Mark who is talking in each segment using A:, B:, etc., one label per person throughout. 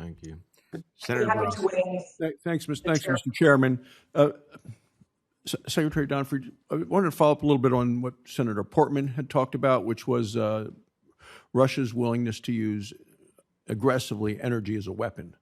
A: Thank you.
B: I'd
A: Senator
B: be happy
A: Barrasso.
B: to weigh in.
C: Thanks, Mr. Chairman. Secretary Donford, I wanted to follow up a little bit on what Senator Portman had talked about, which was Russia's willingness to use aggressively energy as a weapon.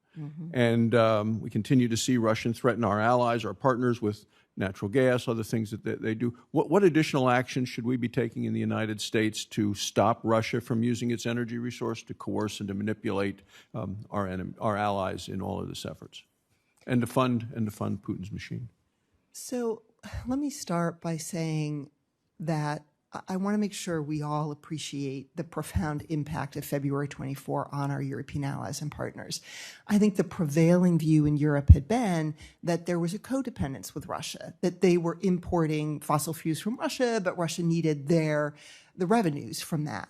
C: And we continue to see Russians threaten our allies, our partners with natural gas, other things that they do. What additional action should we be taking in the United States to stop Russia from using its energy resource to coerce and to manipulate our allies in all of this efforts, and to fund Putin's machine?
D: So let me start by saying that I want to make sure we all appreciate the profound impact of February 24 on our European allies and partners. I think the prevailing view in Europe had been that there was a codependence with Russia, that they were importing fossil fuels from Russia, but Russia needed the revenues from that.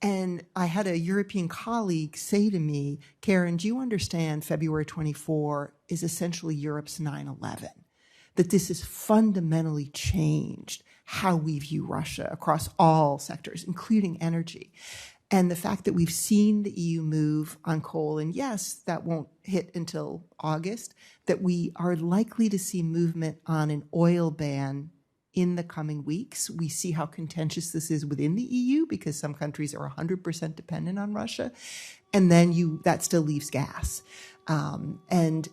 D: And I had a European colleague say to me, Karen, do you understand February 24 is essentially Europe's 9/11? That this has fundamentally changed how we view Russia across all sectors, including energy. And the fact that we've seen the EU move on coal, and yes, that won't hit until August, that we are likely to see movement on an oil ban in the coming weeks. We see how contentious this is within the EU because some countries are 100% dependent on Russia. And then that still leaves gas. And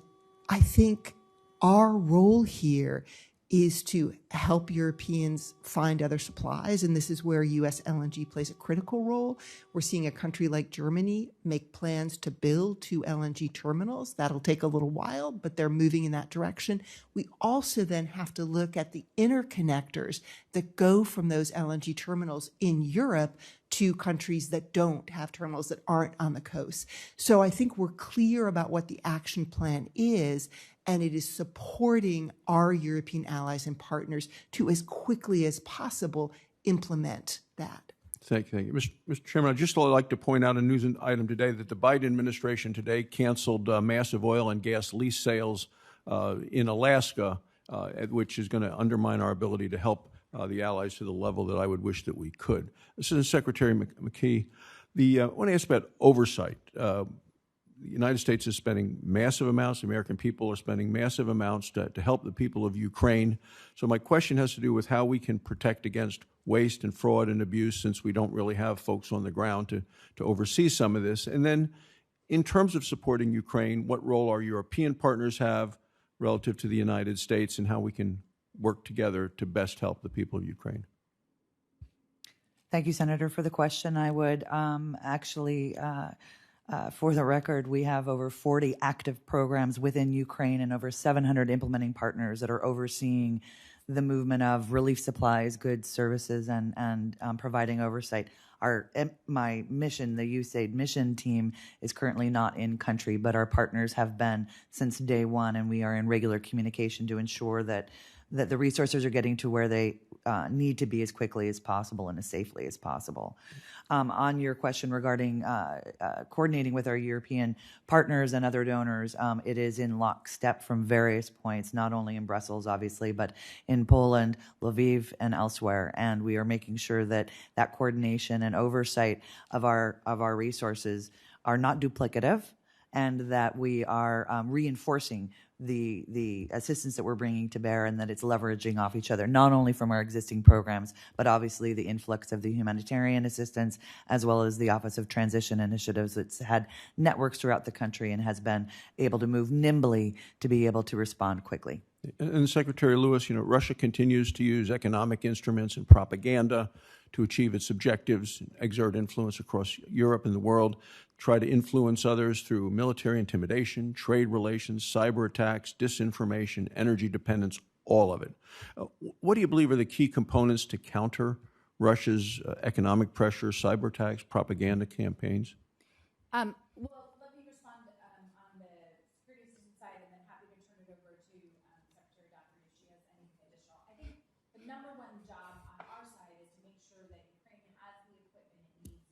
D: I think our role here is to help Europeans find other supplies, and this is where U.S. LNG plays a critical role. We're seeing a country like Germany make plans to build 2 LNG terminals. That'll take a little while, but they're moving in that direction. We also then have to look at the interconnectors that go from those LNG terminals in Europe to countries that don't have terminals, that aren't on the coast. So I think we're clear about what the action plan is, and it is supporting our European allies and partners to, as quickly as possible, implement that.
C: Thank you. Mr. Chairman, I'd just like to point out a news item today that the Biden administration today canceled massive oil and gas lease sales in Alaska, which is going to undermine our ability to help the allies to the level that I would wish that we could. Assistant Secretary McKee, I want to ask about oversight. The United States is spending massive amounts. The American people are spending massive amounts to help the people of Ukraine. So my question has to do with how we can protect against waste and fraud and abuse, since we don't really have folks on the ground to oversee some of this. And then in terms of supporting Ukraine, what role our European partners have relative to the United States, and how we can work together to best help the people of Ukraine?
E: Thank you, Senator, for the question. I would for the record, we have over 40 active programs within Ukraine and over 700 implementing partners that are overseeing the movement of relief supplies, goods, services, and providing oversight. My mission, the USaid mission team, is currently not in country, but our partners have been since day one, and we are in regular communication to ensure that the resources are getting to where they need to be as quickly as possible and as safely as possible. On your question regarding coordinating with our European partners and other donors, it is in lockstep from various points, not only in Brussels, obviously, but in Poland, Lviv, and elsewhere. And we are making sure that coordination and oversight of our resources are not duplicative, and that we are reinforcing the assistance that we're bringing to bear, and that it's leveraging off each other, not only from our existing programs, but obviously the influx of the humanitarian assistance, as well as the Office of Transition Initiatives that's had networks throughout the country and has been able to move nimbly to be able to respond quickly.
C: And Secretary Lewis, Russia continues to use economic instruments and propaganda to achieve its objectives, exert influence across Europe and the world, try to influence others through military intimidation, trade relations, cyber attacks, disinformation, energy dependence, all of it. What do you believe are the key components to counter Russia's economic pressure, cyber attacks, propaganda campaigns?
F: Well, let me respond on the security assistance side, and then happy to turn it over to Secretary Dockery if she has anything additional. I think the number one job on our side is to make sure that Ukraine has the equipment it needs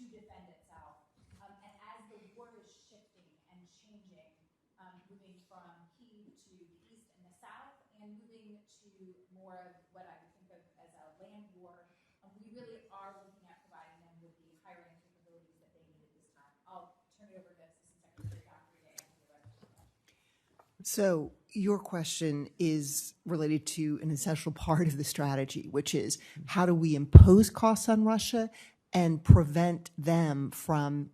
F: to defend itself. And as the war is shifting and changing, moving from Kyiv to the east and the south, and moving to more of what I would think of as a land war, we really are looking at providing them with the higher end capabilities that they need at this time. I'll turn it over to Assistant Secretary Dockery
D: So your question is related to an essential part of the strategy, which is how do we impose costs on Russia and prevent them from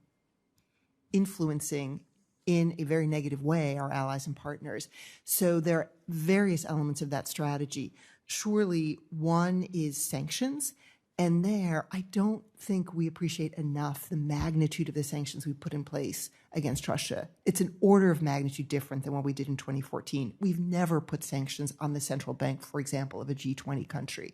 D: influencing in a very negative way our allies and partners. So there are various elements of that strategy. Surely one is sanctions. And there, I don't think we appreciate enough the magnitude of the sanctions we put in place against Russia. It's an order of magnitude different than what we did in 2014. We've never put sanctions on the central bank, for example, of a G20 country.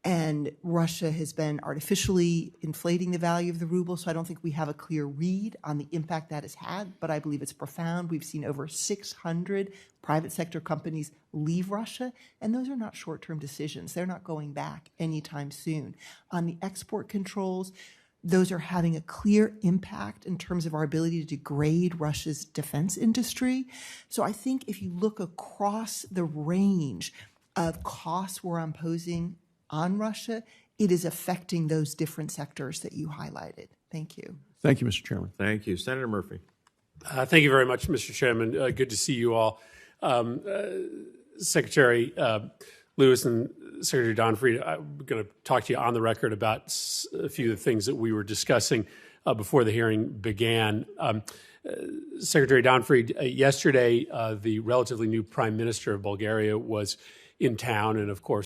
D: And Russia has been artificially inflating the value of the ruble, so I don't think we have a clear read on the impact that has had, but I believe it's profound. We've seen over 600 private sector companies leave Russia, and those are not short-term decisions. They're not going back anytime soon. On the export controls, those are having a clear impact in terms of our ability to degrade Russia's defense industry. So I think if you look across the range of costs we're imposing on Russia, it is affecting those different sectors that you highlighted. Thank you.
C: Thank you, Mr. Chairman.
A: Thank you. Senator Murphy.
B: Thank you very much, Mr. Chairman. Good to see you all. Secretary Lewis and Secretary Donfried, I'm going to talk to you on the record about a few of the things that we were discussing before the hearing began. Secretary Donfried, yesterday, the relatively new Prime Minister of Bulgaria was in town, and of course,